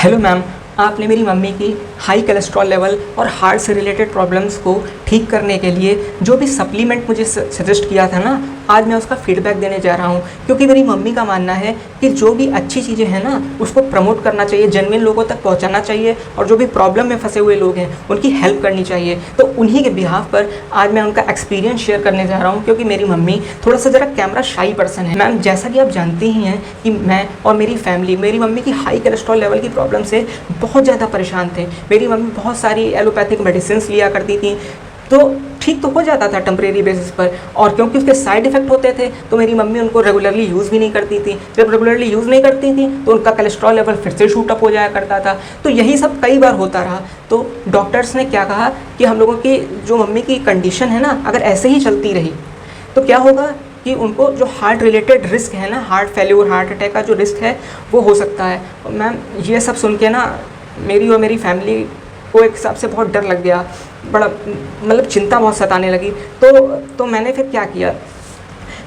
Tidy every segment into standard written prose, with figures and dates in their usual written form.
Hello ma'am, आपने मेरी mummy की हाई कोलेस्ट्रॉल लेवल और हार्ट से रिलेटेड प्रॉब्लम्स को ठीक करने के लिए जो भी सप्लीमेंट मुझे सजेस्ट किया था ना, आज मैं उसका फीडबैक देने जा रहा हूँ। क्योंकि मेरी मम्मी का मानना है कि जो भी अच्छी चीज़ें हैं ना, उसको प्रमोट करना चाहिए, जेन्युइन लोगों तक पहुँचाना चाहिए, और जो भी प्रॉब्लम में फंसे हुए लोग हैं उनकी हेल्प करनी चाहिए। तो उन्हीं के बिहाफ पर आज मैं उनका एक्सपीरियंस शेयर करने जा रहा हूँ, क्योंकि मेरी मम्मी थोड़ा सा ज़रा कैमरा शाई पर्सन है। मैम, जैसा कि आप जानती ही हैं कि मैं और मेरी फैमिली मेरी मम्मी की हाई कोलेस्ट्रॉल लेवल की प्रॉब्लम से बहुत ज़्यादा परेशान थे। मेरी मम्मी बहुत सारी एलोपैथिक मेडिसिन लिया करती थी, तो ठीक तो हो जाता था टेम्परेरी बेसिस पर, और क्योंकि उसके साइड इफ़ेक्ट होते थे तो मेरी मम्मी उनको रेगुलरली यूज़ भी नहीं करती थी। जब रेगुलरली यूज़ नहीं करती थी तो उनका कोलेस्ट्रॉल लेवल फिर से शूट अप हो जाया करता था। तो यही सब कई बार होता रहा। तो डॉक्टर्स ने क्या कहा कि हम लोगों की जो मम्मी की कंडीशन है ना, अगर ऐसे ही चलती रही तो क्या होगा कि उनको जो हार्ट रिलेटेड रिस्क है ना, हार्ट फेल्योर, हार्ट अटैक का जो रिस्क है वो हो सकता है। मैम, ये सब सुन के ना मेरी और मेरी फैमिली को एक हिसाब से बहुत डर लग गया, बड़ा मतलब चिंता बहुत सताने लगी। तो मैंने फिर क्या किया,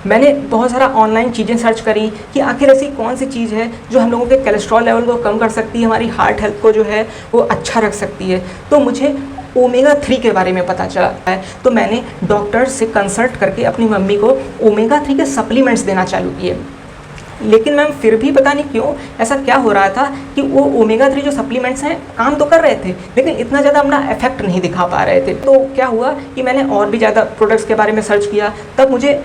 मैंने बहुत सारा ऑनलाइन चीज़ें सर्च करी कि आखिर ऐसी कौन सी चीज़ है जो हम लोगों के कोलेस्ट्रॉल लेवल को कम कर सकती है, हमारी हार्ट हेल्थ को जो है वो अच्छा रख सकती है। तो मुझे ओमेगा 3 के बारे में पता चला है। तो मैंने डॉक्टर से कंसल्ट करके अपनी मम्मी को ओमेगा 3 के सप्लीमेंट्स देना चालू किए। लेकिन मैम, फिर भी पता नहीं क्यों ऐसा क्या हो रहा था कि वो ओमेगा 3 जो सप्लीमेंट्स हैं काम तो कर रहे थे, लेकिन इतना ज़्यादा अपना इफेक्ट नहीं दिखा पा रहे थे। तो क्या हुआ कि मैंने और भी ज़्यादा प्रोडक्ट्स के बारे में सर्च किया, तब मुझे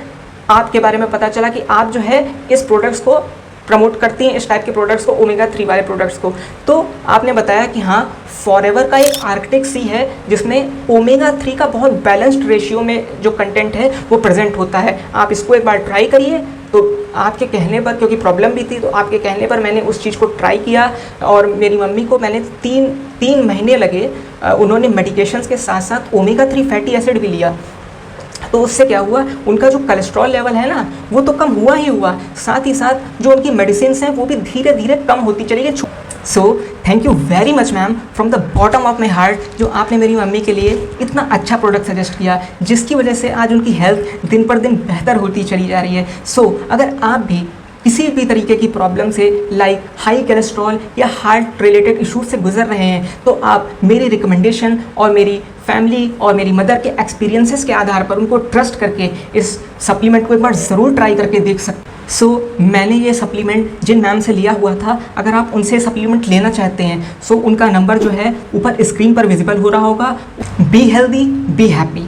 आपके बारे में पता चला कि आप जो है इस प्रोडक्ट्स को प्रमोट करती हैं, इस टाइप के प्रोडक्ट्स को, ओमेगा 3 वाले प्रोडक्ट्स को। तो आपने बताया कि हाँ, फॉरएवर का एक आर्कटिक सी है जिसमें ओमेगा 3 का बहुत बैलेंस्ड रेशियो में जो कंटेंट है वो प्रेजेंट होता है, आप इसको एक बार ट्राई करिए। तो आपके कहने पर, क्योंकि प्रॉब्लम भी थी, तो आपके कहने पर मैंने उस चीज़ को ट्राई किया, और मेरी मम्मी को मैंने तीन महीने लगे। उन्होंने मेडिकेशंस के साथ साथ ओमेगा 3 फैटी एसिड भी लिया। तो उससे क्या हुआ, उनका जो कोलेस्ट्रॉल लेवल है ना वो तो कम हुआ ही हुआ, साथ ही साथ जो उनकी मेडिसिन हैं वो भी धीरे धीरे कम होती चली गई। So thank you very much ma'am, from the bottom of my heart, जो आपने मेरी मम्मी के लिए इतना अच्छा प्रोडक्ट सजेस्ट किया, जिसकी वजह से आज उनकी हेल्थ दिन पर दिन बेहतर होती चली जा रही है। सो अगर आप भी किसी भी तरीके की प्रॉब्लम से, लाइक हाई कोलेस्ट्रॉल या हार्ट रिलेटेड इशूज से गुजर रहे हैं, तो आप मेरी रिकमेंडेशन और मेरी फैमिली और मेरी मदर के एक्सपीरियंसेस के आधार पर उनको ट्रस्ट करके इस सप्लीमेंट को एक बार ज़रूर ट्राई करके देख सकते। सो मैंने ये सप्लीमेंट जिन मैम से लिया हुआ था, अगर आप उनसे सप्लीमेंट लेना चाहते हैं, सो उनका नंबर जो है ऊपर स्क्रीन पर विजिबल हो रहा होगा। Be healthy, be happy.